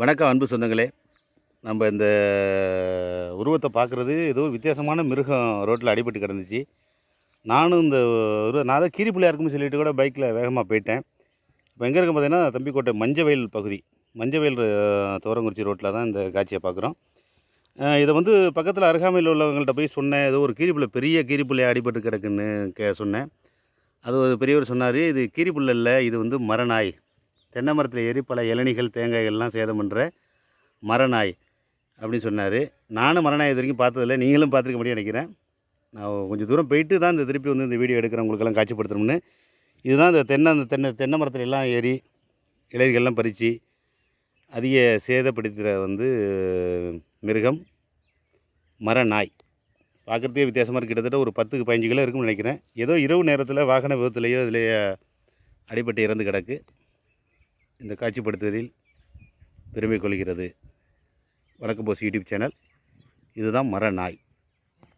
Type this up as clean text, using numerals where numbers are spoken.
வணக்கம் அன்பு சொந்தங்களே. நம்ம இந்த உருவத்தை பார்க்குறது ஏதோ ஒரு வித்தியாசமான மிருகம் ரோட்டில் அடிபட்டு கிடந்துச்சு. நானும் இந்த நான் தான் கீரி புள்ளையா இருக்குன்னு சொல்லிட்டு கூட பைக்கில் வேகமாக போயிட்டேன். இப்போ எங்கே இருக்கேன் பார்த்தீங்கன்னா, தம்பிக்கோட்டை மஞ்சவயல் பகுதி. மஞ்சவயல் துவரங்குறிச்சி ரோட்டில் தான் இந்த காட்சியை பார்க்குறோம். இதை வந்து பக்கத்தில் அருகாமையில் உள்ளவங்கள்ட்ட போய் சொன்னேன். ஏதோ ஒரு கீரி புள்ளை, பெரிய கீரி புள்ளையா அடிபட்டு கிடக்குன்னு சொன்னேன். அது ஒரு பெரியவர் சொன்னார், இது கீரி புள்ளை இல்லை, இது வந்து மரநாய். தென்னை மரத்தில் ஏறி பல இளநிகள் தேங்காய்கள்லாம் சேதம் பண்ணுற மரநாய் அப்படின்னு சொன்னார். நானும் மரநாய் இது வரைக்கும் பார்த்ததில்ல, நீங்களும் பார்த்துருக்க முடியும் நினைக்கிறேன். நான் கொஞ்சம் தூரம் போயிட்டு தான் இந்த திருப்பி வந்து இந்த வீடியோ எடுக்கிறேன், உங்களுக்கெல்லாம் காட்சிப்படுத்தணும்னு. இதுதான் இந்த தென்னை மரத்துல எல்லாம் ஏறி இலைகள்லாம் பறித்து அதிக சேதப்படுத்துகிற வந்து மிருகம் மரநாய். பார்க்குறதுக்கே வித்தியாசமாக இருக்குது. கிட்டத்தட்ட ஒரு 10 15 கிலோ இருக்கும்னு நினைக்கிறேன். ஏதோ இரவு நேரத்தில் வாகன விபத்துலேயோ இதுலேயோ அடிபட்டு இறந்து கிடக்கு. இந்த காட்சிப்படுத்துவதில் பெருமை கொள்கிறது வணக்கம் போஸ் யூடியூப் சேனல். இதுதான் மரநாய்.